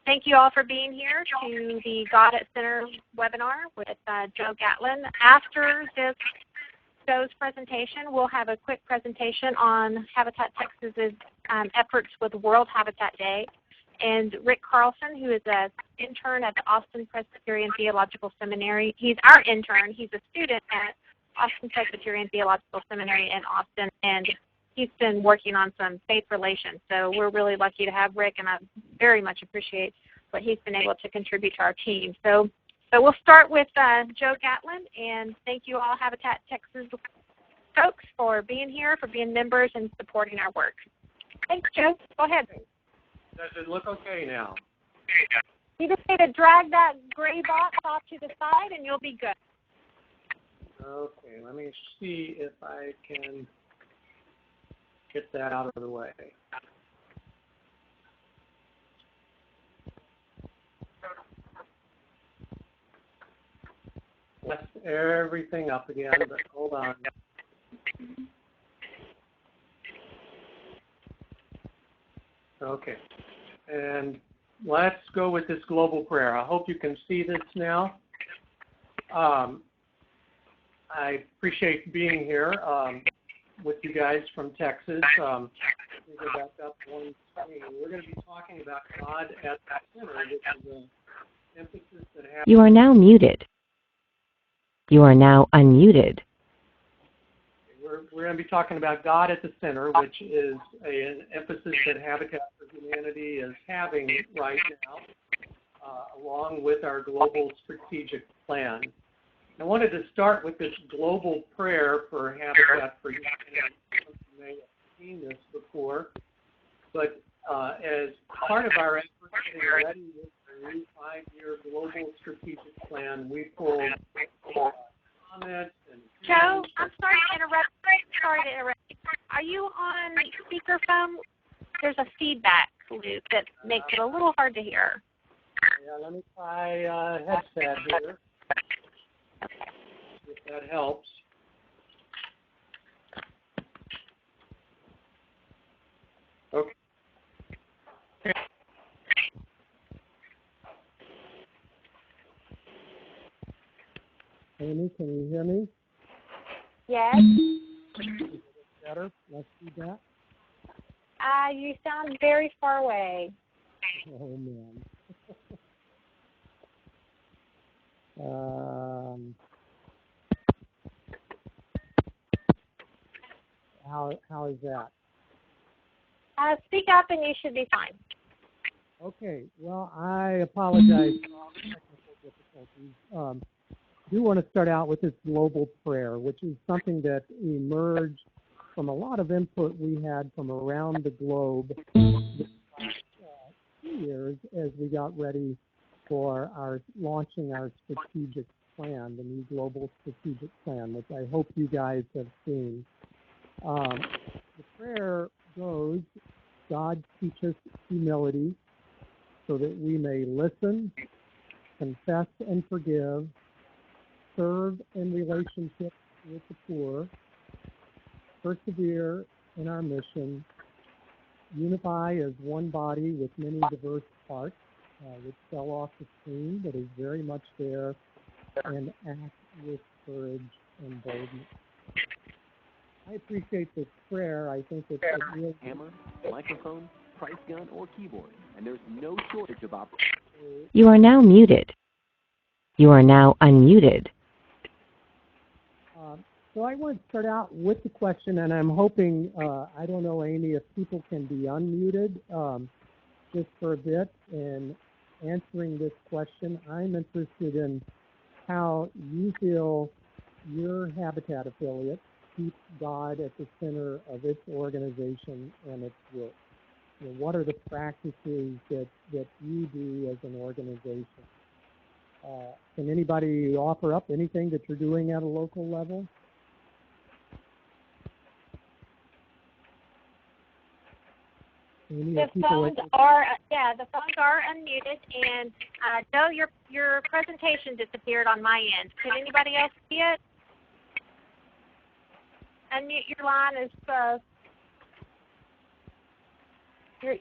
Thank you all for being here to the God at Center webinar with Joe Gatlin. After this Joe's presentation, we'll have a quick presentation on Habitat Texas's efforts with World Habitat Day. And Rick Carlson, who is an intern at the Austin Presbyterian Theological Seminary. He's our intern. He's a student at Austin Presbyterian Theological Seminary in Austin, and he's been working on some faith relations. So we're really lucky to have Rick, and I very much appreciate what he's been able to contribute to our team. So we'll start with Joe Gatlin, and thank you all Habitat Texas folks for being here, for being members and supporting our work. Thanks, Joe. Go ahead. Does it look okay now? You just need to drag that gray box off to the side and you'll be good. Okay, let me see if I can get that out of the way. That's everything up again, but hold on. Okay, and let's go with this global prayer. I hope you can see this now. I appreciate being here with you guys from Texas. Let me go back up one screen. We're going to be talking about God at the Center, which is an emphasis that has... You are now muted. You are now unmuted. We're going to be talking about God at the Center, which is an emphasis that Habitat for Humanity is having right now, along with our global strategic plan. I wanted to start with this global prayer for Habitat for Humanity. You may have seen this before, but as part of our effort getting ready with the new 5-year global strategic plan, we pulled comments and... Joe, I'm sorry to interrupt. Are you on speakerphone? There's a feedback loop that makes it a little hard to hear. Yeah, let me try headset here. If that helps. Okay. Amy, can you hear me? Yes. Better. Let's do that. You sound very far away. Oh man. How is that? Speak up and you should be fine. Okay. Well, I apologize for all the technical difficulties. I do want to start out with this global prayer, which is something that emerged from a lot of input we had from around the globe the last 2 years as we got ready for launching our strategic plan, the new global strategic plan, which I hope you guys have seen. The prayer goes, God teach us humility so that we may listen, confess and forgive, serve in relationship with the poor, persevere in our mission, unify as one body with many diverse parts, which fell off the screen but is very much there, and act with courage and boldness. I appreciate this prayer. I think it's a real hammer, microphone, price gun, or keyboard, and there's no shortage of options. You are now muted. You are now unmuted. So I want to start out with the question, and I'm hoping, I don't know, Amy, if people can be unmuted just for a bit in answering this question. I'm interested in how you feel your Habitat affiliate keeps God at the center of its organization and its work. You know, what are the practices that you do as an organization? Can anybody offer up anything that you're doing at a local level? The phones are unmuted, and Joe, your presentation disappeared on my end. Can anybody else see it? Unmute your line.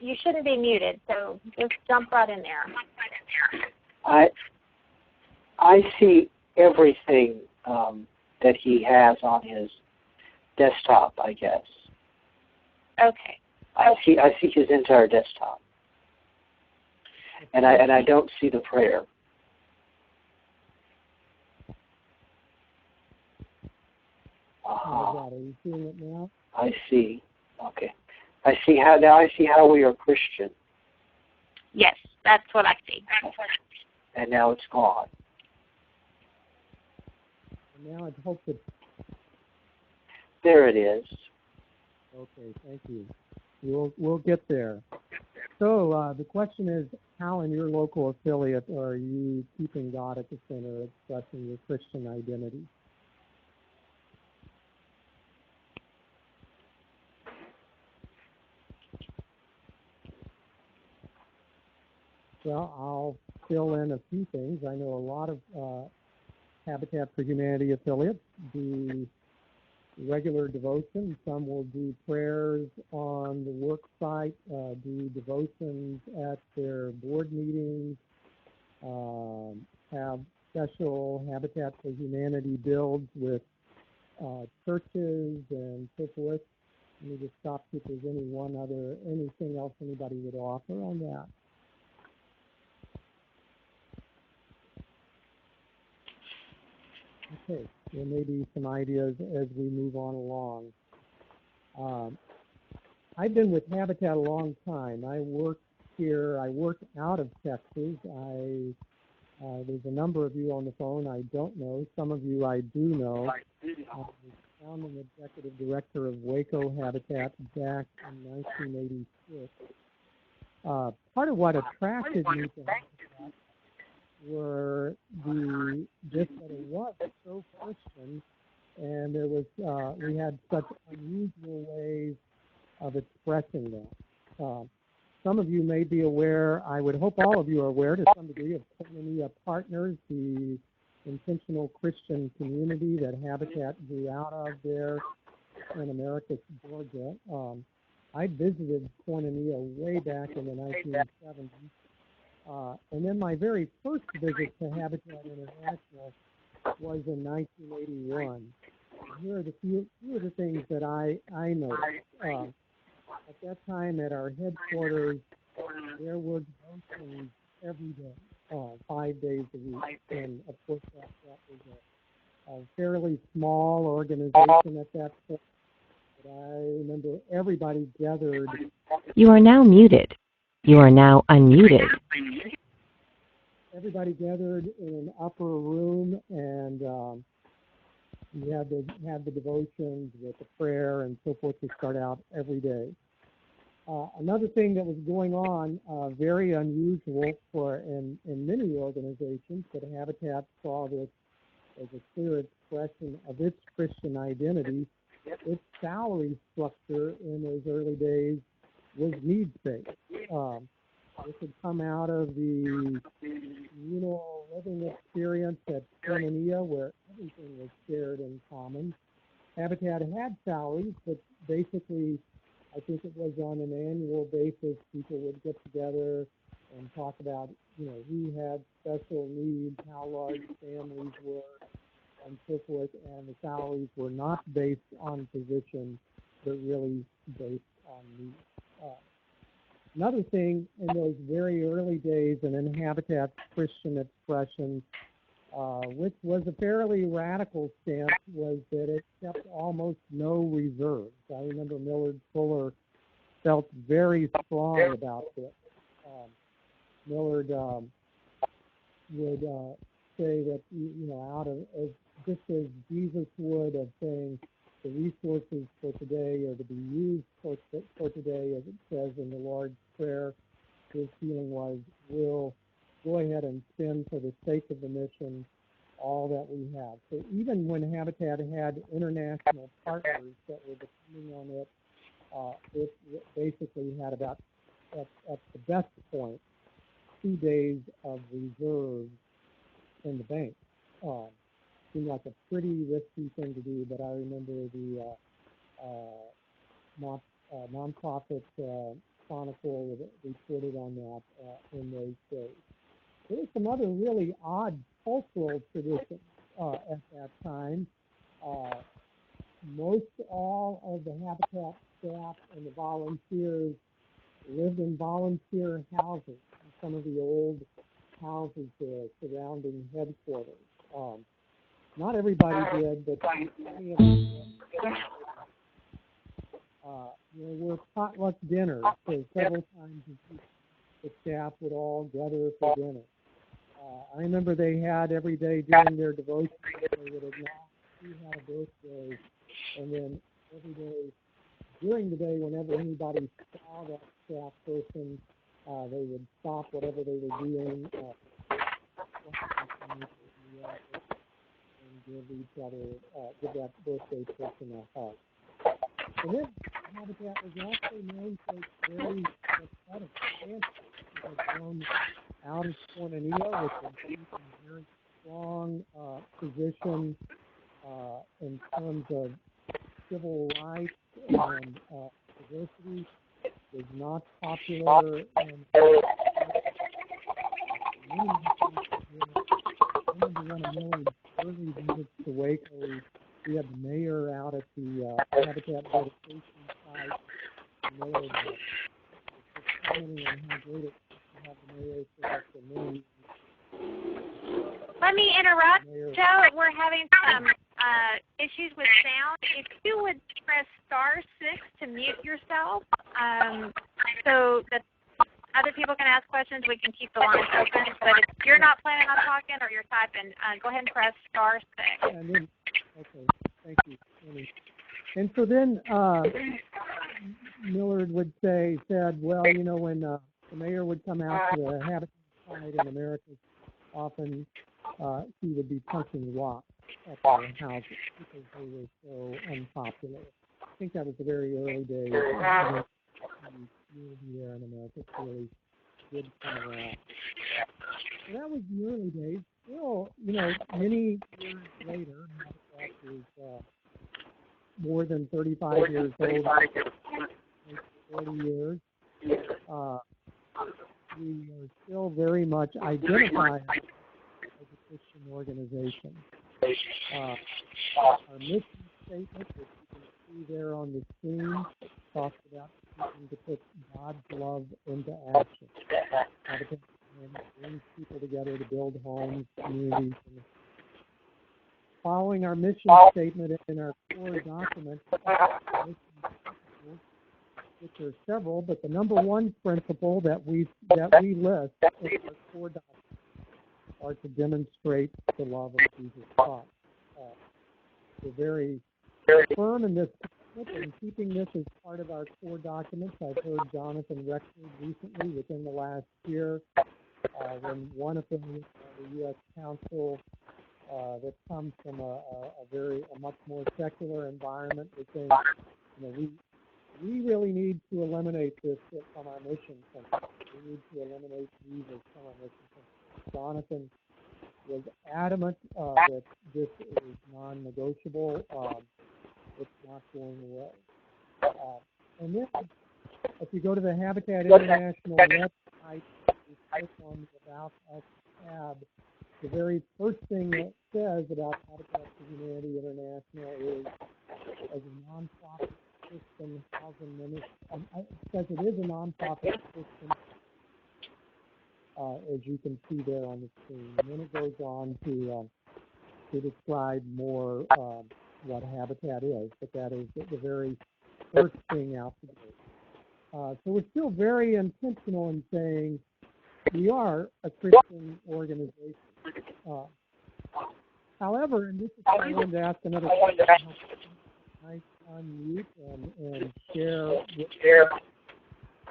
You shouldn't be muted, so just jump right in there. I see everything that he has on his desktop, I guess. Okay. I see his entire desktop, and I don't see the prayer. Are you seeing it now? I see. Okay. I see how we are Christian. Yes, that's what I see. And now it's gone. And now I hope that. There it is. Okay, thank you. We'll get there. So the question is, how in your local affiliate are you keeping God at the center, expressing your Christian identity? Well, I'll fill in a few things. I know a lot of Habitat for Humanity affiliates do regular devotion. Some will do prayers on the work site, do devotions at their board meetings, have special Habitat for Humanity builds with churches and so forth. Let me just stop see if there's anything else anybody would offer on that. Okay, there may be some ideas as we move on along. I've been with Habitat a long time. I work out of Texas. There's a number of you on the phone I don't know. Some of you I do know. I was founding executive director of Waco Habitat back in 1986. Part of what attracted me to Habitat were just that it was so Christian, and there was we had such unusual ways of expressing that. Some of you may be aware, I would hope all of you are aware to some degree, of Koinonia Partners, the intentional Christian community that Habitat grew out of there in Americus, Georgia. I visited Koinonia way back in the 1970s. And then my very first visit to Habitat International was in 1981. Here are the few of the things that I noticed. At that time, at our headquarters, there were devotions every day, 5 days a week. And of course, that was a fairly small organization at that point. But I remember everybody gathered. You are now muted. You are now unmuted. Everybody gathered in an upper room, and we had the devotions with the prayer and so forth to start out every day. Another thing that was going on, very unusual in many organizations, but Habitat saw this as a clear expression of its Christian identity. Its salary structure in those early days was needs-based. This had come out of the communal living experience at Koinonia, where everything was shared in common. Habitat had salaries, but basically, I think it was on an annual basis, people would get together and talk about, who had special needs, how large families were, and so forth, and the salaries were not based on position, but really based on needs. Another thing in those very early days and in Habitat's Christian expression, which was a fairly radical stance, was that it kept almost no reserves. I remember Millard Fuller felt very strong about this. Millard would say that, out of, just as Jesus would, of saying the resources for today are to be used for today, as it says in the Lord's Prayer. His feeling was, we'll go ahead and spend for the sake of the mission all that we have. So even when Habitat had international partners that were depending on it, it basically had about, at the best point, 2 days of reserves in the bank. Seemed like a pretty risky thing to do, but I remember the nonprofit Chronicle that reported on that in those days. There were some other really odd cultural traditions at that time. Most all of the Habitat staff and the volunteers lived in volunteer houses, some of the old houses there surrounding headquarters. Not everybody did, but many of them did. There were potluck dinners, so several times a week the staff would all gather for dinner. I remember they had every day during their devotion, they would acknowledge who had a birthday, and then every day during the day, whenever anybody saw that staff person, they would stop whatever they were doing and give each other, give that birthday person a hug. And then Habitat was also known for its very athletic stance. It had grown out of Cornelia, which was a very strong position in terms of civil rights and diversity. Was not popular, and many of the one of Miller's early visits to Waco, we had the mayor out at the Habitat dedication site. Miller was commenting on how great it is to have the mayor for many. Let me interrupt, Joe. We're having some issues with sound. If you would press *6 to mute yourself, so that other people can ask questions, we can keep the lines open. But if you're not planning on talking or you're typing, go ahead and press *6. And then, okay, thank you, Amy. And so then Millard would said, well, you know, when the mayor would come out to the Habitat site in America, often he would be punching rocks at their houses because they were so unpopular. I think that was the very early days. The community there in America really did come around. So that was the early days. Still, you know, many years later, Habitat is more than 35 years old, 40 years. We are still very much identified as a Christian organization. Our mission statement, which you can see there on the screen, talks about seeking to put God's love into action. Habitat brings people together to build homes, communities. And following our mission statement in our core documents, which are several, but the number one principle that we list in our core documents are to demonstrate the love of Jesus Christ. We're very firm in this and keeping this as part of our core documents. I've heard Jonathan Rexford recently, within the last year, when one affiliate of the U.S. Council that comes from a much more secular environment was saying, you know, we really need to eliminate this from our mission. We need to eliminate Jesus from our mission. Jonathan was adamant that this is non-negotiable. It's not going away. And then, if you go to the Habitat International website, you click on the About Us tab, the very first thing that says about Habitat for Humanity International is, as a nonprofit Christian housing ministry, it says it is a nonprofit Christian, as you can see there on the screen. And then it goes on to describe more what Habitat is, but that is the very first thing out the gate. So we're still very intentional in saying we are a Christian organization. However, and this is what I wanted to ask another question, I unmute and share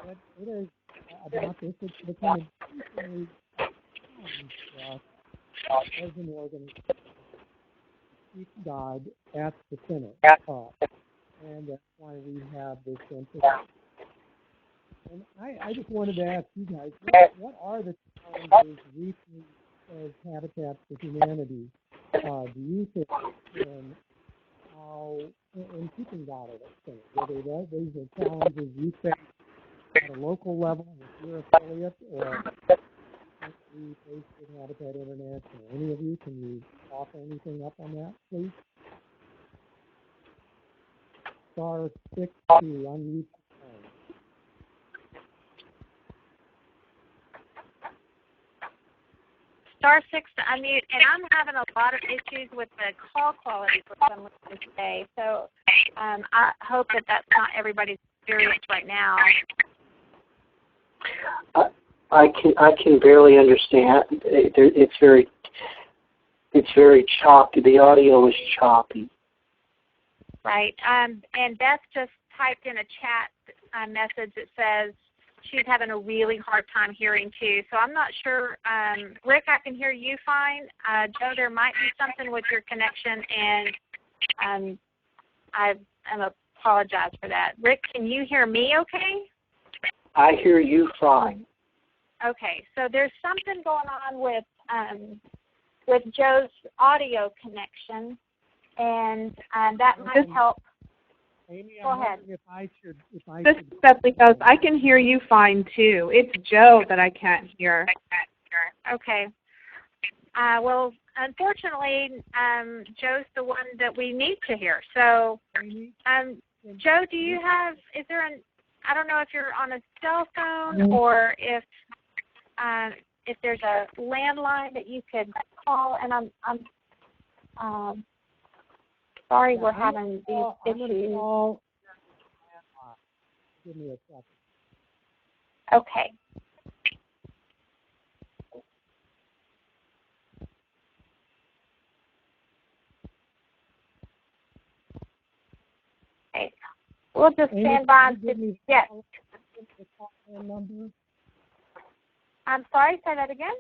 what it is about this. It's become increasingly challenging for us as an organization to keep God at the center. And that's why we have this emphasis. And I just wanted to ask you guys, what are the challenges we face as Habitat for Humanity? Do you think in keeping God at the center? Whether these are challenges you face at a local level with your affiliate or we based in Habitat International? Any of you, can you offer anything up on that, please? Star 6 to unmute the phone. Star 6 to unmute, and I'm having a lot of issues with the call quality for some reason today, so I hope that that's not everybody's experience right now. I can barely understand. It's very choppy. The audio is choppy. Right, and Beth just typed in a chat message that says she's having a really hard time hearing too. So I'm not sure. Rick, I can hear you fine. Joe, there might be something with your connection, and I apologize for that. Rick, can you hear me okay? I hear you fine. Okay, so there's something going on with Joe's audio connection, and that might help. Amy, Go I'm ahead. wondering if I This should is Bethany Ghost. I can hear you fine too. It's Joe that I can't hear. Okay. Well, unfortunately, Joe's the one that we need to hear. So, Joe, do you have? Is there an? I don't know if you're on a cell phone or if there's a landline that you could call. And I'm sorry we're having these I'm going to issues. call. Give me a second. Okay. Okay. We'll just Amy, stand by. can you give me Yes. the call-in number? I'm sorry. Say that again.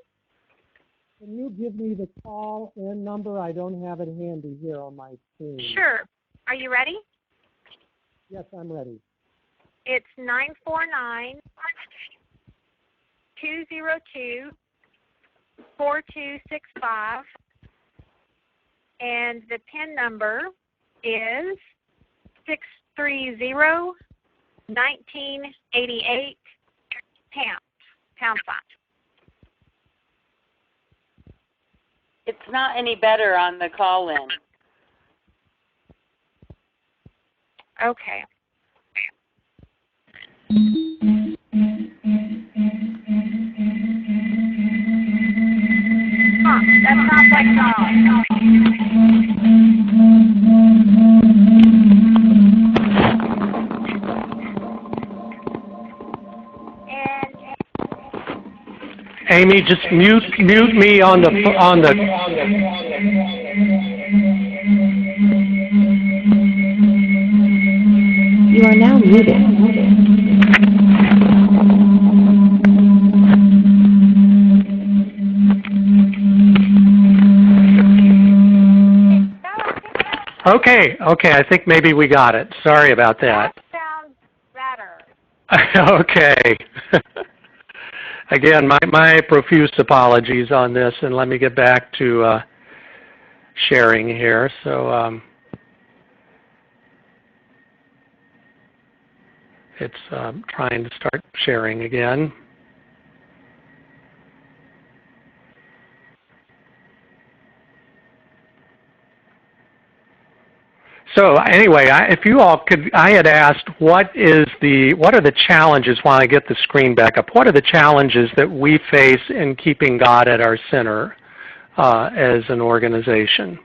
Can you give me the call-in number? I don't have it handy here on my screen. Sure. Are you ready? Yes, I'm ready. It's 949-202-4265, and the PIN number is 630-1988 pound sign. It's not any better on the call-in. Okay. That sounds like Amy, just mute me on the. You are now muted. Okay, I think maybe we got it. Sorry about that. That sounds better. Okay. Again, my profuse apologies on this, and let me get back to sharing here. So it's trying to start sharing again. So anyway, if you all could, I had asked what are the challenges while I get the screen back up? What are the challenges that we face in keeping God at our center as an organization?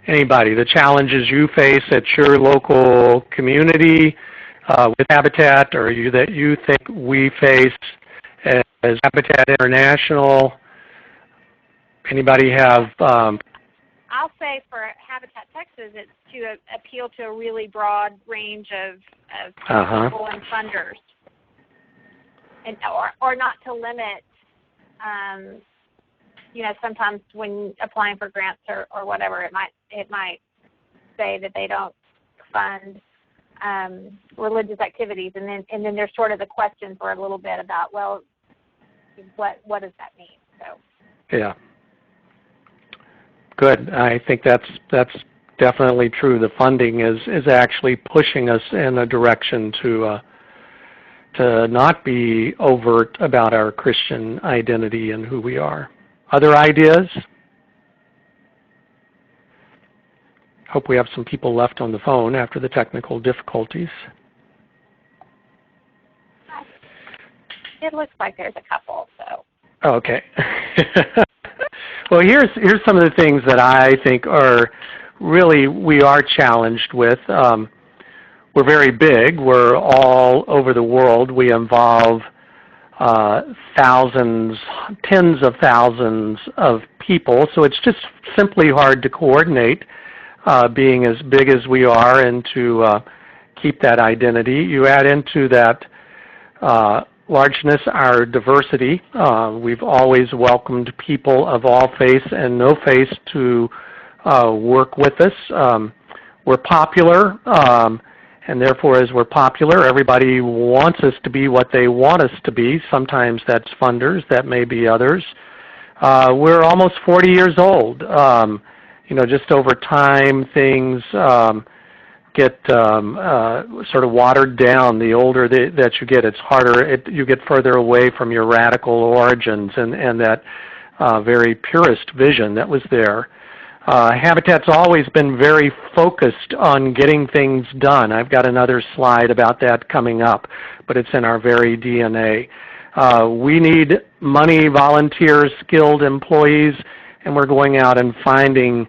Anybody, the challenges you face at your local community with Habitat, or that you think we face as Habitat International? Anybody have? I'll say for Habitat Texas, it's to appeal to a really broad range of people and funders, and or not to limit. Sometimes when applying for grants or whatever, it might say that they don't fund religious activities, and then there's sort of the question for a little bit about, well, what does that mean? So yeah. Good. I think that's definitely true. The funding is actually pushing us in a direction to not be overt about our Christian identity and who we are. Other ideas? Hope we have some people left on the phone after the technical difficulties. It looks like there's a couple, so. Okay. Well, here's some of the things that I think are really we are challenged with. We're very big. We're all over the world. We involve thousands, tens of thousands of people. So it's just simply hard to coordinate being as big as we are and to keep that identity. You add into that largeness our diversity. We've always welcomed people of all faiths and no faiths to work with us. We're popular. And therefore, as we're popular, everybody wants us to be what they want us to be. Sometimes that's funders, that may be others. We're almost 40 years old. Just over time, things get sort of watered down. The older that you get, it's harder. You get further away from your radical origins and that very purist vision that was there. Habitat's always been very focused on getting things done. I've got another slide about that coming up, but it's in our very DNA. We need money, volunteers, skilled employees, and we're going out and finding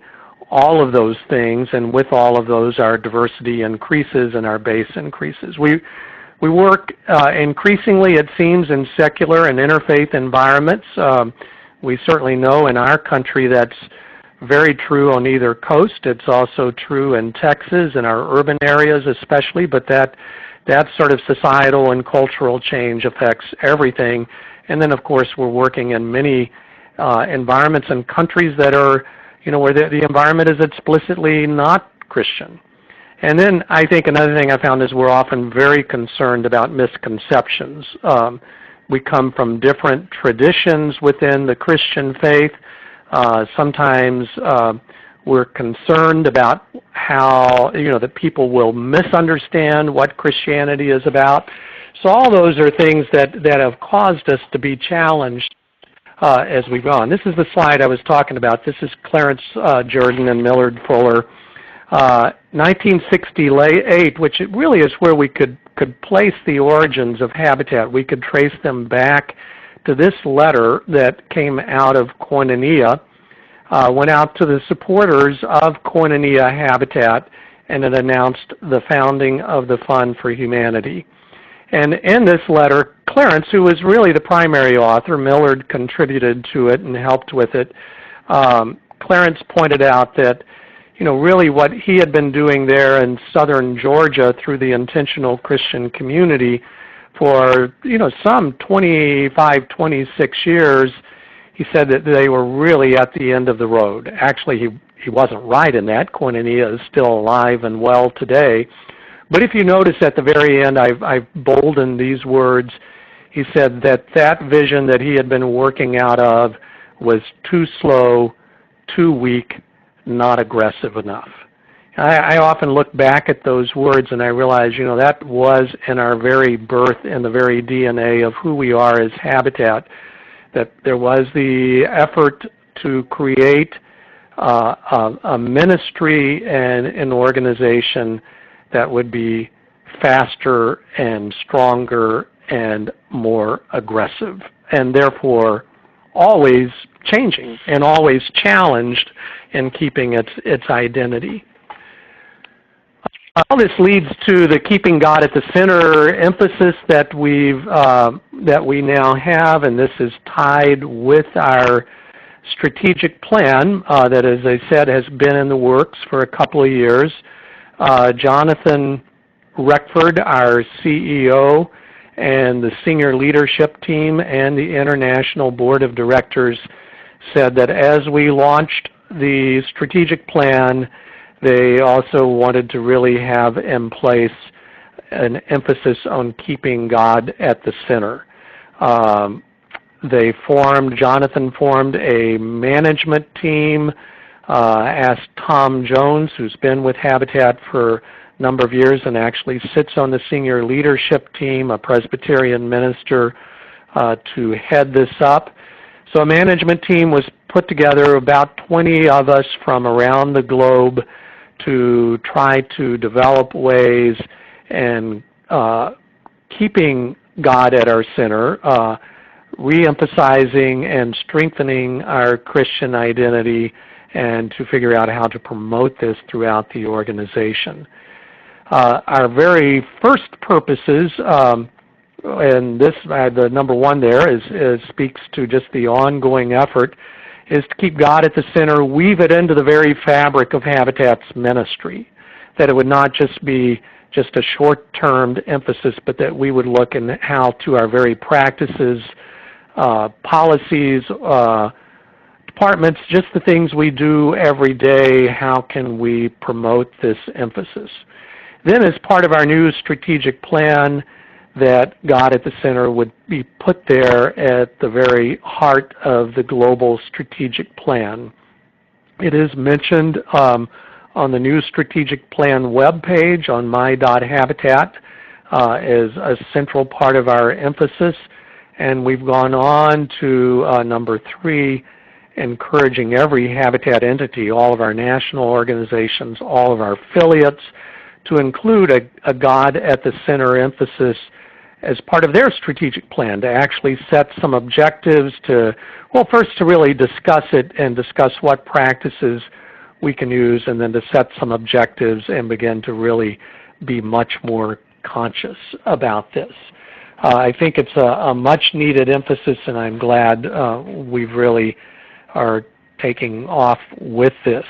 all of those things, and with all of those, our diversity increases and our base increases. We work increasingly, it seems, in secular and interfaith environments. We certainly know in our country that's very true on either coast. It's also true in Texas, in our urban areas especially, but that sort of societal and cultural change affects everything. And then, of course, we're working in many environments and countries that are, where the environment is explicitly not Christian. And then I think another thing I found is we're often very concerned about misconceptions. We come from different traditions within the Christian faith. Sometimes we're concerned about how, that people will misunderstand what Christianity is about. So all those are things that have caused us to be challenged as we go on. This is the slide I was talking about. This is Clarence Jordan and Millard Fuller. 1968, which it really is where we could place the origins of Habitat. We could trace them back to this letter that came out of Koinonia, went out to the supporters of Koinonia Habitat, and it announced the founding of the Fund for Humanity. And in this letter, Clarence, who was really the primary author, Millard contributed to it and helped with it. Clarence pointed out that, really what he had been doing there in southern Georgia through the intentional Christian community for, some 25, 26 years, he said that they were really at the end of the road. Actually, he wasn't right in that. Koinonia is still alive and well today. But if you notice at the very end, I've boldened these words. He said that vision that he had been working out of was too slow, too weak, not aggressive enough. I often look back at those words and I realize, that was in our very birth, in the very DNA of who we are as Habitat, that there was the effort to create a ministry and an organization that would be faster and stronger and more aggressive, and therefore always changing and always challenged in keeping its identity. All this leads to the keeping God at the center emphasis that we now have, and this is tied with our strategic plan that, as I said, has been in the works for a couple of years. Jonathan Reckford, our CEO, and the senior leadership team and the International Board of Directors said that as we launched the strategic plan, they also wanted to really have in place an emphasis on keeping God at the center. Jonathan formed a management team Asked Tom Jones, who's been with Habitat for a number of years and actually sits on the senior leadership team, a Presbyterian minister, to head this up. So a management team was put together, about 20 of us from around the globe, to try to develop ways and keeping God at our center, re-emphasizing and strengthening our Christian identity, and to figure out how to promote this throughout the organization. Our very first purposes, and this, the number one there, speaks to just the ongoing effort, is to keep God at the center, weave it into the very fabric of Habitat's ministry, that it would not just be just a short-term emphasis, but that we would look in how to our very practices, policies, departments, just the things we do every day, how can we promote this emphasis? Then as part of our new strategic plan, that God at the center would be put there at the very heart of the global strategic plan. It is mentioned on the new strategic plan webpage on my.habitat as a central part of our emphasis, and we've gone on to number 3, encouraging every Habitat entity, all of our national organizations, all of our affiliates, to include a God at the center emphasis as part of their strategic plan, to actually set some objectives, to, well, first to really discuss it and discuss what practices we can use, and then to set some objectives and begin to really be much more conscious about this. I think it's a much needed emphasis, and I'm glad we've really are taking off with this.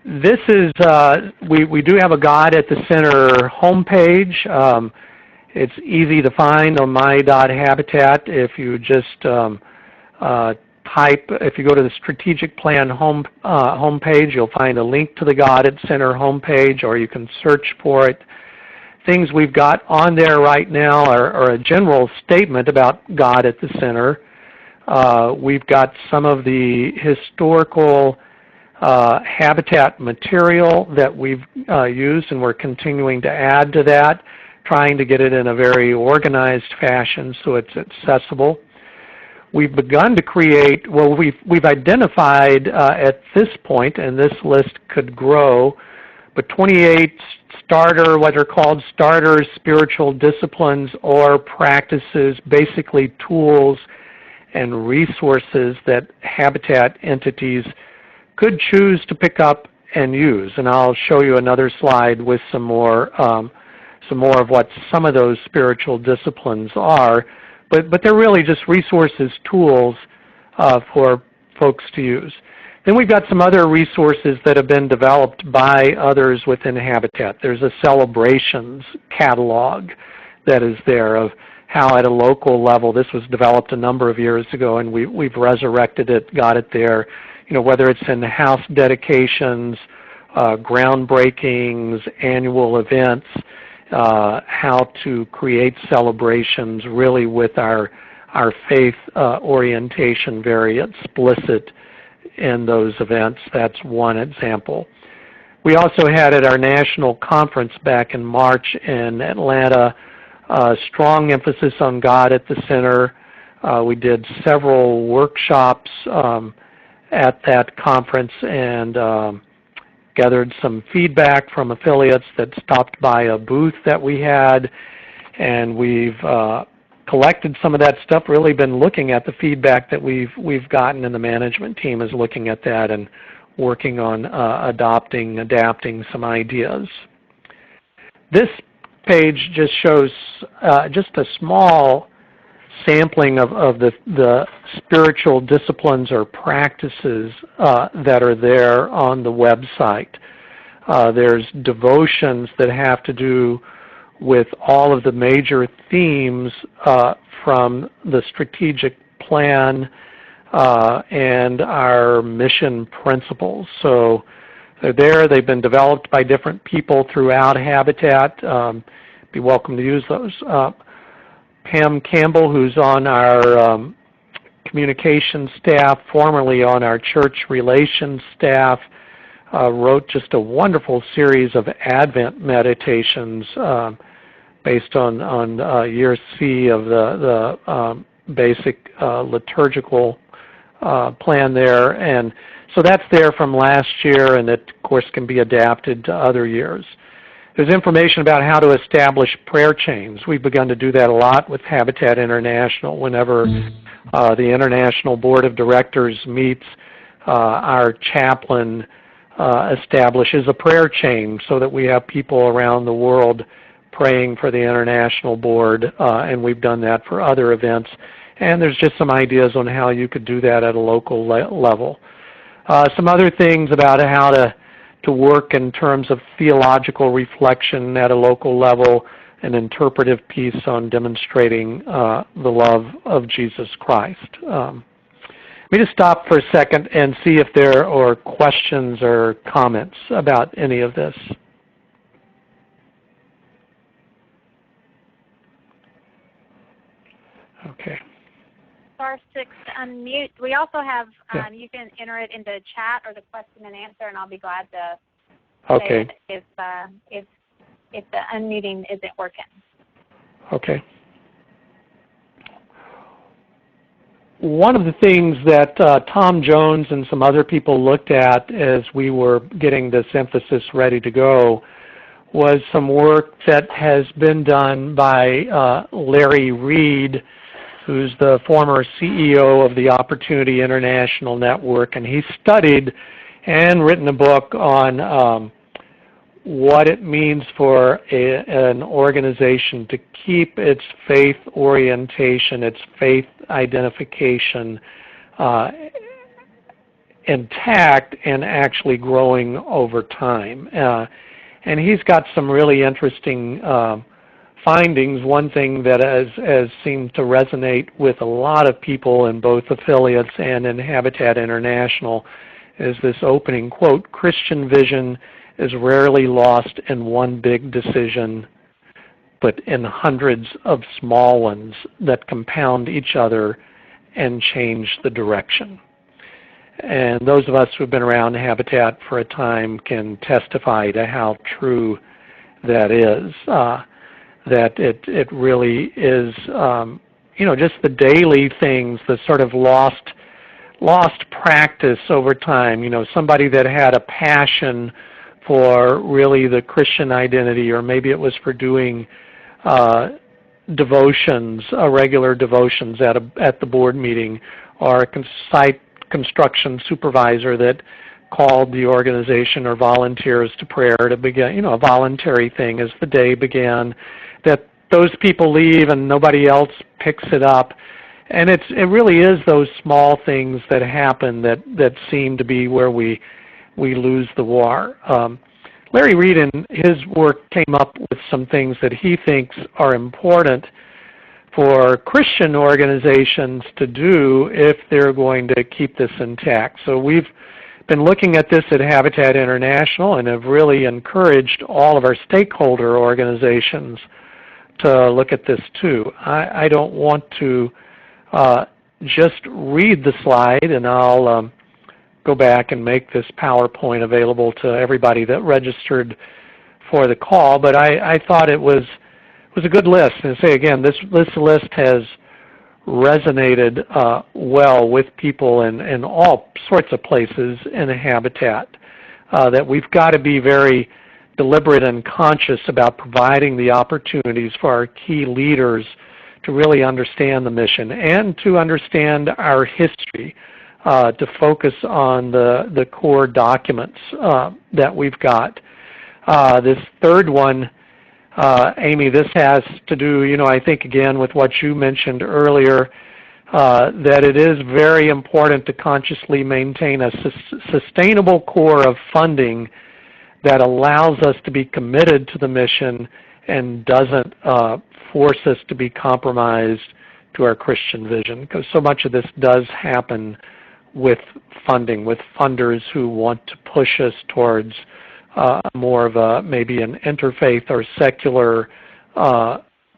This is, we do have a God at the Center homepage. It's easy to find on my.habitat. If you just if you go to the strategic plan homepage, you'll find a link to the God at Center homepage, or you can search for it. Things we've got on there right now are a general statement about God at the Center. We've got some of the historical Habitat material that we've used, and we're continuing to add to that, trying to get it in a very organized fashion so it's accessible. We've begun to create, well, we've identified at this point, and this list could grow, but 28 what are called starter spiritual disciplines or practices, basically tools and resources that Habitat entities could choose to pick up and use. And I'll show you another slide with some more of what some of those spiritual disciplines are. But they're really just resources, tools for folks to use. Then we've got some other resources that have been developed by others within Habitat. There's a celebrations catalog that is there of how at a local level, this was developed a number of years ago, and we've resurrected it, got it there. You know, whether it's in the house dedications, groundbreakings, annual events, how to create celebrations really with our faith orientation very explicit in those events. That's one example. We also had at our national conference back in March in Atlanta a strong emphasis on God at the Center. We did several workshops at that conference and gathered some feedback from affiliates that stopped by a booth that we had, and we've collected some of that stuff, really been looking at the feedback that we've gotten, and the management team is looking at that and working on adapting some ideas. This page just shows just a small sampling of the spiritual disciplines or practices that are there on the website. There's devotions that have to do with all of the major themes from the strategic plan and our mission principles. So they're there. They've been developed by different people throughout Habitat. Be welcome to use those. Pam Campbell, who's on our communications staff, formerly on our church relations staff, wrote just a wonderful series of Advent meditations based on year C of the basic liturgical plan there. And so that's there from last year, and it, of course, can be adapted to other years. There's information about how to establish prayer chains. We've begun to do that a lot with Habitat International. Whenever the International Board of Directors meets, our chaplain establishes a prayer chain so that we have people around the world praying for the International Board, and we've done that for other events. And there's just some ideas on how you could do that at a local level. Some other things about how to work in terms of theological reflection at a local level, an interpretive piece on demonstrating the love of Jesus Christ. Let me just stop for a second and see if there are questions or comments about any of this. Okay. Star 6 to unmute. We also have, you can enter it into chat or the question and answer, and I'll be glad to say it if the unmuting isn't working. Okay. One of the things that Tom Jones and some other people looked at as we were getting this emphasis ready to go was some work that has been done by Larry Reed, who's the former CEO of the Opportunity International Network, and he studied and written a book on what it means for an organization to keep its faith orientation, its faith identification intact and actually growing over time. And he's got some really interesting findings. One thing that has seemed to resonate with a lot of people in both affiliates and in Habitat International is this opening quote, "Christian vision is rarely lost in one big decision, but in hundreds of small ones that compound each other and change the direction." And those of us who've been around Habitat for a time can testify to how true that is. That it really is, just the daily things, the sort of lost practice over time. Somebody that had a passion for really the Christian identity, or maybe it was for doing devotions, regular devotions at the board meeting, or a site construction supervisor that called the organization or volunteers to prayer to begin, a voluntary thing as the day began, that those people leave and nobody else picks it up. And it really is those small things that happen that seem to be where we lose the war. Larry Reed in his work came up with some things that he thinks are important for Christian organizations to do if they're going to keep this intact. So we've been looking at this at Habitat International and have really encouraged all of our stakeholder organizations to look at this too. I don't want to just read the slide, and I'll go back and make this PowerPoint available to everybody that registered for the call, but I thought it was a good list. And say again, this list has resonated well with people in all sorts of places in a Habitat, that we've got to be very deliberate and conscious about providing the opportunities for our key leaders to really understand the mission and to understand our history, to focus on the core documents that we've got. This third one, Amy, this has to do, I think again with what you mentioned earlier, that it is very important to consciously maintain a sustainable core of funding that allows us to be committed to the mission and doesn't force us to be compromised to our Christian vision, because so much of this does happen with funding, with funders who want to push us towards more of maybe an interfaith or secular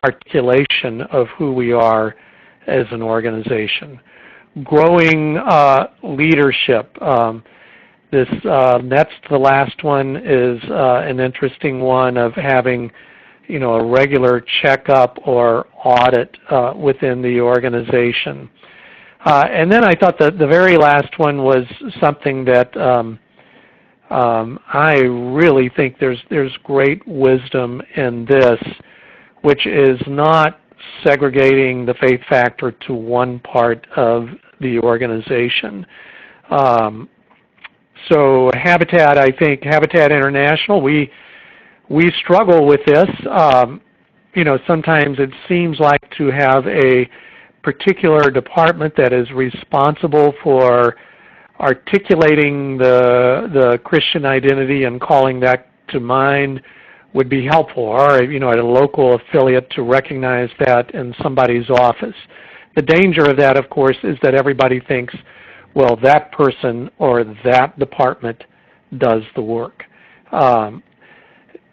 articulation of who we are as an organization. growing leadership. That's the last one is an interesting one of having, a regular checkup or audit within the organization. And then I thought that the very last one was something that I really think there's great wisdom in this, which is not segregating the faith factor to one part of the organization. So Habitat, I think, Habitat International, we struggle with this. Sometimes it seems like to have a particular department that is responsible for articulating the Christian identity and calling that to mind would be helpful, or at a local affiliate to recognize that in somebody's office. The danger of that, of course, is that everybody thinks, well, that person or that department does the work.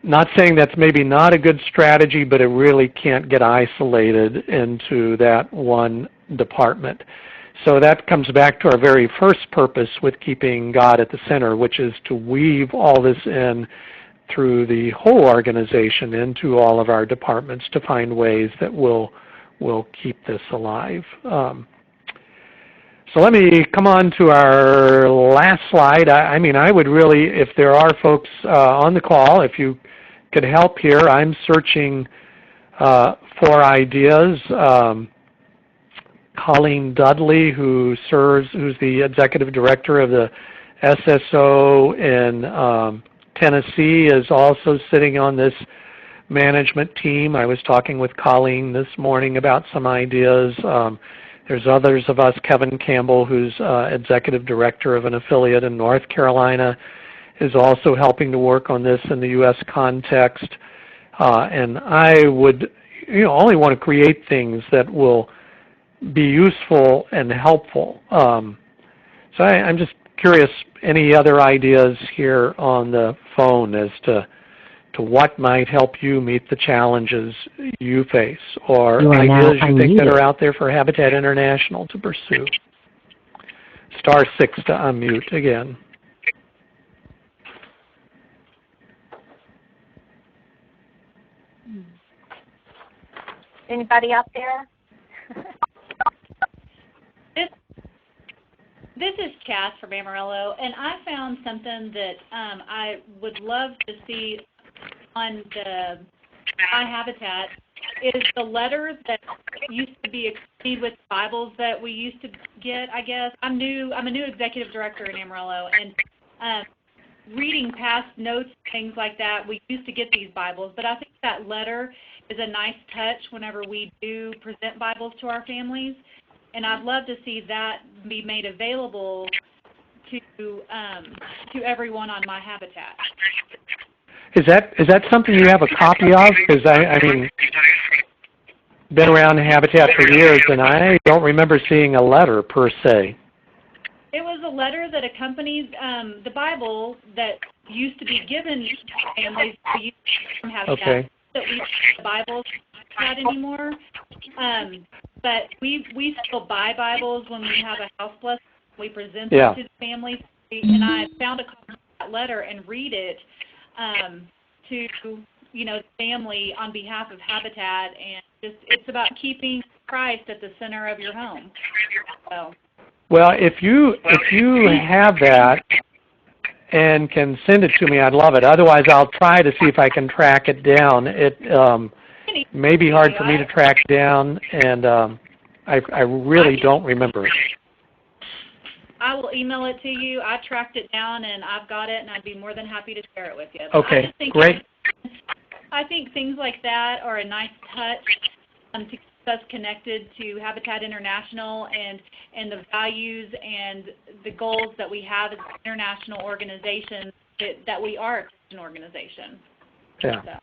Not saying that's maybe not a good strategy, but it really can't get isolated into that one department. So that comes back to our very first purpose with keeping God at the center, which is to weave all this in through the whole organization into all of our departments to find ways that will keep this alive. So let me come on to our last slide. I would really, if there are folks on the call, if you could help here, I'm searching for ideas. Colleen Dudley, who's the executive director of the SSO in Tennessee, is also sitting on this management team. I was talking with Colleen this morning about some ideas. There's others of us. Kevin Campbell, who's executive director of an affiliate in North Carolina, is also helping to work on this in the U.S. context. And I would only want to create things that will be useful and helpful. So I'm just curious, any other ideas here on the phone as to what might help you meet the challenges you face, or ideas you think that are out there for Habitat International to pursue? *6 to unmute again. Anybody out there? This is Cass from Amarillo, and I found something that I would love to see on the iHabitat is the letters that used to be accompanied with Bibles that we used to get, I guess. I'm a new executive director in Amarillo, and reading past notes, things like that, we used to get these Bibles, but I think that letter is a nice touch whenever we do present Bibles to our families. And I'd love to see that be made available to everyone on my Habitat. Is that something you have a copy of? Because been around Habitat for years, and I don't remember seeing a letter per se. It was a letter that accompanies the Bible that used to be given to families who used to have okay. That we the Bibles not anymore. But we still buy Bibles when we have a house blessing. We present them to the families. And I found a copy of that letter and read it to the family on behalf of Habitat, and it's about keeping Christ at the center of your home. So. Well, if you have that and can send it to me, I'd love it. Otherwise, I'll try to see if I can track it down. It may be hard for me to track down, and I really don't remember it. I will email it to you. I tracked it down, and I've got it, and I'd be more than happy to share it with you. Okay, great. I think things like that are a nice touch to keep us connected to Habitat International and the values and the goals that we have as an international organization, that we are a Christian organization. Yeah. So.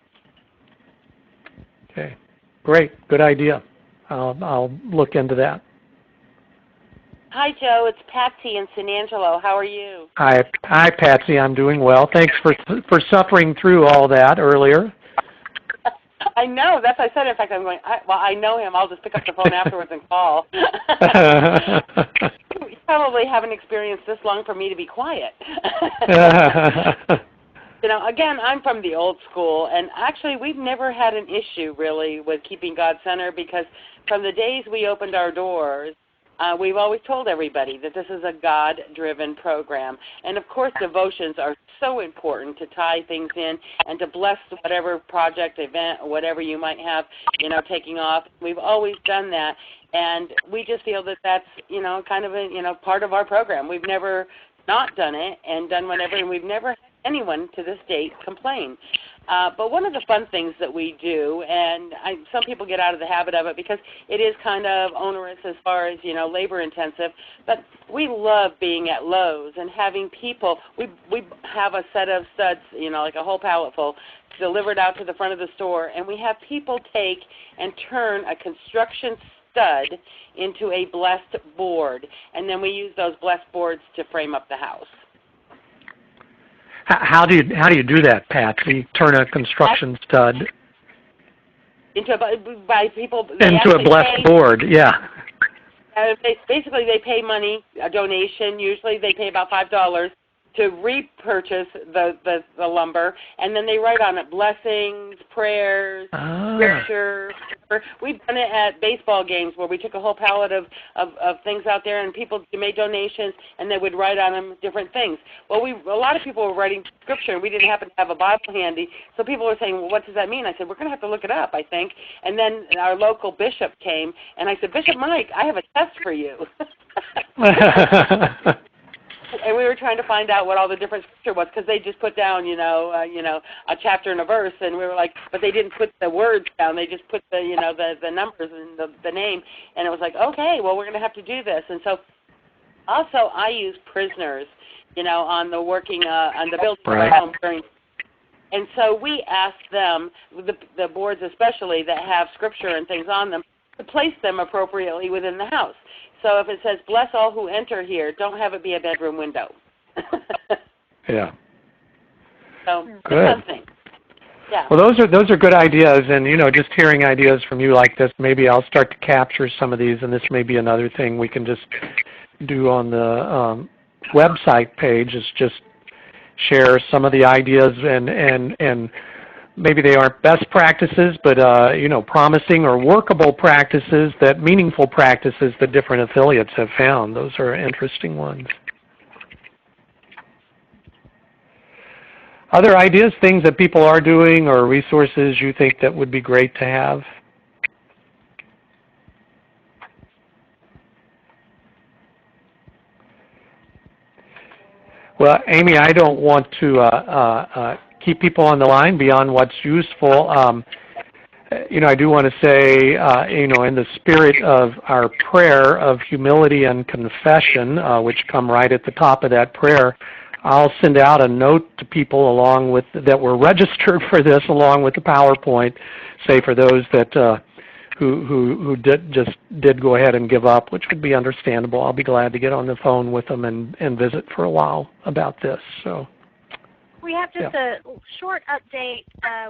Okay, great, good idea. I'll look into that. Hi, Joe. It's Patsy in San Angelo. How are you? Hi, Patsy. I'm doing well. Thanks for suffering through all that earlier. I know. That's what I said. In fact, I'm going, I know him. I'll just pick up the phone afterwards and call. You probably haven't experienced this long for me to be quiet. You know, again, I'm from the old school, and actually we've never had an issue, really, with keeping God Center because from the days we opened our doors, we've always told everybody that this is a God-driven program. And, of course, devotions are so important to tie things in and to bless whatever project, event, or whatever you might have, you know, taking off. We've always done that, and we just feel that that's, you know, kind of a, you know, part of our program. We've never not done it and done whatever, and we've never had anyone to this date complain. But one of the fun things that we do, and some people get out of the habit of it because it is kind of onerous as far as, you know, labor intensive, but we love being at Lowe's and having people, we have a set of studs, you know, like a whole pallet full, delivered out to the front of the store, and we have people take and turn a construction stud into a blessed board, and then we use those blessed boards to frame up the house. How do you do that, Patsy? Turn a construction stud into a blessed board? Yeah. Basically, they pay money, a donation. Usually, they pay about $5 to repurchase the lumber, and then they write on it blessings, prayers, scripture. We've done it at baseball games where we took a whole pallet of things out there, and people made donations, and they would write on them different things. Well, a lot of people were writing scripture, and we didn't happen to have a Bible handy, so people were saying, well, what does that mean? I said, we're going to have to look it up, I think. And then our local bishop came, and I said, Bishop Mike, I have a test for you. And we were trying to find out what all the different scripture was because they just put down, a chapter and a verse, and we were like, but they didn't put the words down. They just put the numbers and the name, and it was like, okay, well, we're going to have to do this. And so, also, I use prisoners, on the working on the building of our home during. And so we asked them, the boards especially that have scripture and things on them, to place them appropriately within the house. So if it says, bless all who enter here, don't have it be a bedroom window. Yeah. So, good. Something. Yeah. Well, those are good ideas, and, just hearing ideas from you like this, maybe I'll start to capture some of these, and this may be another thing we can just do on the website page is just share some of the ideas and maybe they aren't best practices, but, promising or workable practices, meaningful practices that different affiliates have found. Those are interesting ones. Other ideas, things that people are doing or resources you think that would be great to have? Well, Amy, I don't want to keep people on the line beyond what's useful. I do want to say, in the spirit of our prayer of humility and confession, which come right at the top of that prayer, I'll send out a note to people that were registered for this, along with the PowerPoint, say for those that who did go ahead and give up, which would be understandable. I'll be glad to get on the phone with them and visit for a while about this. So. We have just a short update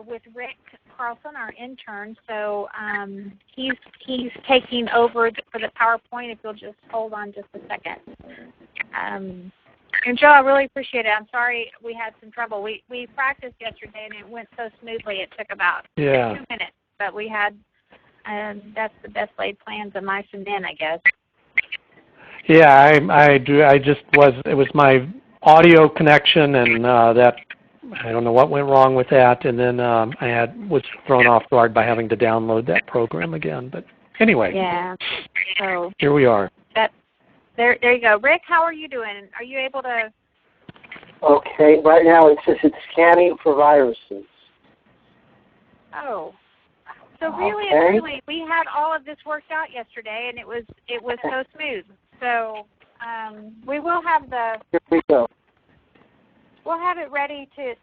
with Rick Carlson, our intern. So he's taking over for the PowerPoint. If you'll just hold on just a second. And Joe, I really appreciate it. I'm sorry we had some trouble. We practiced yesterday and it went so smoothly. It took about 2 minutes, but we had. That's the best laid plans of mice and men, I guess. Yeah, I do. It was my audio connection, and that I don't know what went wrong with that, and then was thrown off guard by having to download that program again. But anyway, yeah. So here we are. There you go, Rick. How are you doing? Are you able to? Okay, right now it says it's scanning for viruses. Oh. So really, we had all of this worked out yesterday, and it was so smooth. So we will have Here we go. We'll have it ready to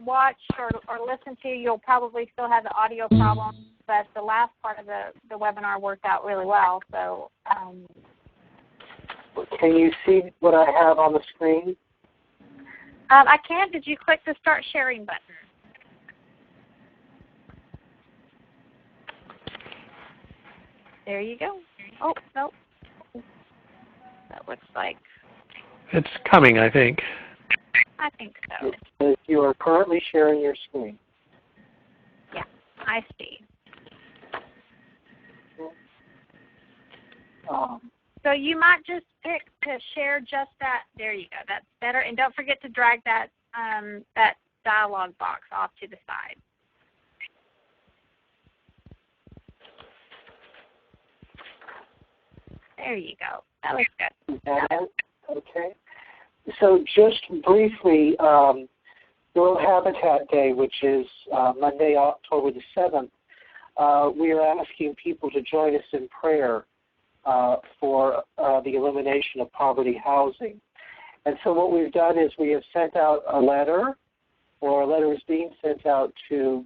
watch or listen to. You'll probably still have the audio problems, but the last part of the webinar worked out really well. So can you see what I have on the screen? I can. Did you click the Start Sharing button? There you go. Oh, no. That looks like, It's coming, I think. I think so. It says you are currently sharing your screen. Yeah, I see. So you might just pick to share just that. There you go. That's better. And don't forget to drag that that dialog box off to the side. There you go. That looks good. Is that it? Okay. So just briefly, World Habitat Day, which is Monday, October the 7th, we are asking people to join us in prayer for the elimination of poverty housing. And so what we've done is we have sent out a letter, or a letter is being sent out to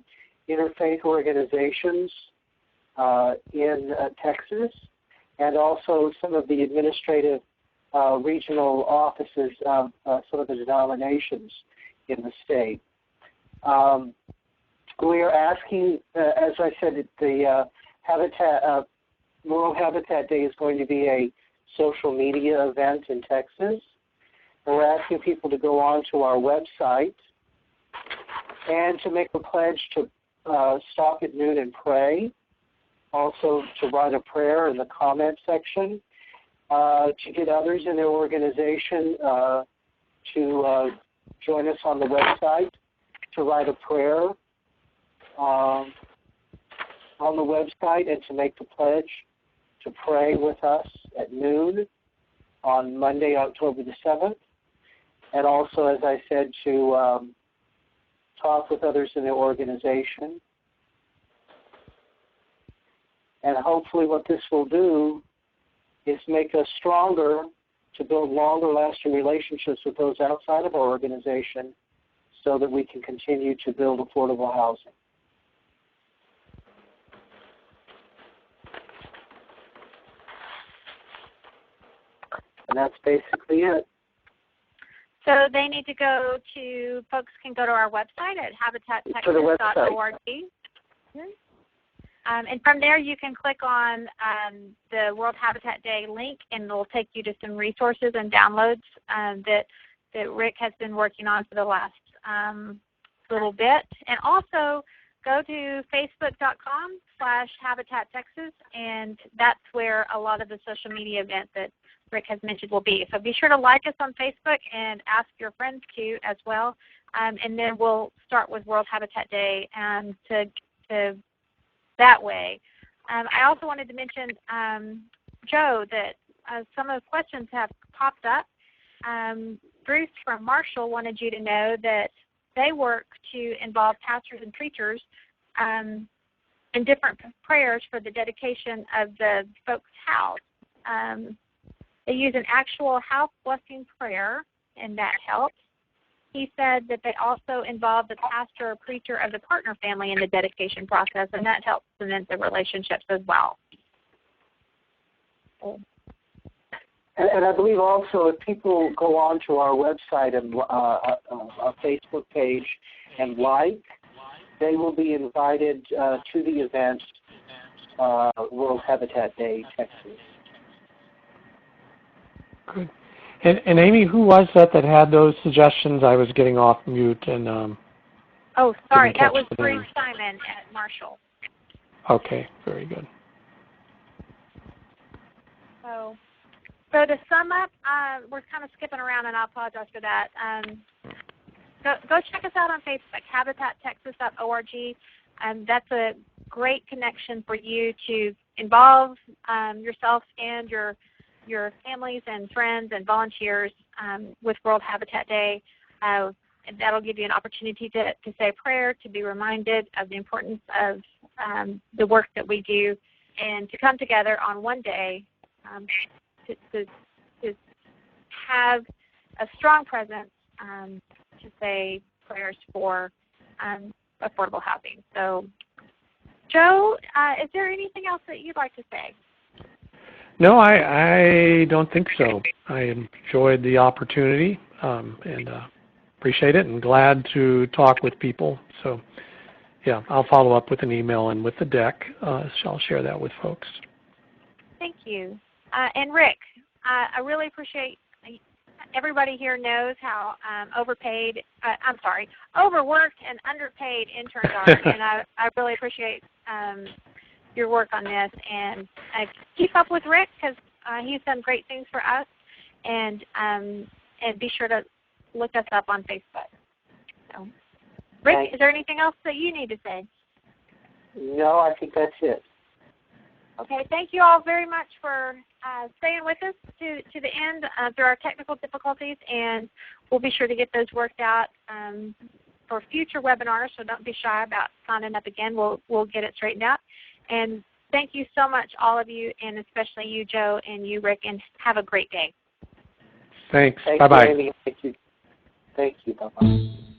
interfaith organizations in Texas, and also some of the administrative regional offices of some of the denominations in the state. We are asking, as I said, the World Habitat Day is going to be a social media event in Texas. And we're asking people to go on to our website and to make a pledge to stop at noon and pray. Also to write a prayer in the comment section, to get others in their organization to join us on the website, to write a prayer on the website, and to make the pledge to pray with us at noon on Monday, October the 7th. And also, as I said, to talk with others in their organization. And hopefully what this will do is make us stronger to build longer lasting relationships with those outside of our organization so that we can continue to build affordable housing. And that's basically it. So they need to go to, folks can go to our website at habitattexas.org. And from there, you can click on the World Habitat Day link, and it'll take you to some resources and downloads that Rick has been working on for the last little bit. And also, go to facebook.com/HabitatTexas, and that's where a lot of the social media events that Rick has mentioned will be. So be sure to like us on Facebook and ask your friends to as well. And then we'll start with World Habitat Day to that way. I also wanted to mention, Joe, that some of the questions have popped up. Bruce from Marshall wanted you to know that they work to involve pastors and preachers in different prayers for the dedication of the folks' house. They use an actual house blessing prayer, and that helps. He said that they also involve the pastor or preacher of the partner family in the dedication process, and that helps cement the relationships as well. And I believe also if people go on to our website and our Facebook page and they will be invited to the event, World Habitat Day, Texas. Good. And Amy, who was that had those suggestions? I was getting off mute and oh, sorry, that was the Bruce name. Simon at Marshall. Okay, very good. So to sum up, we're kind of skipping around, and I apologize for that. Go check us out on Facebook, habitattexas.org. That's a great connection for you to involve yourself and your families and friends and volunteers with World Habitat Day. And that'll give you an opportunity to say a prayer, to be reminded of the importance of the work that we do, and to come together on one day to have a strong presence to say prayers for affordable housing. So, Joe, is there anything else that you'd like to say? No, I don't think so. I enjoyed the opportunity and appreciate it, and glad to talk with people. So, yeah, I'll follow up with an email and with the deck. So I'll share that with folks. Thank you. And Rick, I really appreciate, everybody here knows how overworked and underpaid interns are, and I really appreciate your work on this. And keep up with Rick, because he's done great things for us, and be sure to look us up on Facebook. So, Rick, Thanks. is there anything else that you need to say? No, I think that's it. Okay, thank you all very much for staying with us to the end through our technical difficulties, and we'll be sure to get those worked out for future webinars, so don't be shy about signing up again. We'll get it straightened out. And thank you so much, all of you, and especially you, Joe, and you, Rick, and have a great day. Thanks. Thank Bye-bye. you, Amy. Thank you. Bye-bye.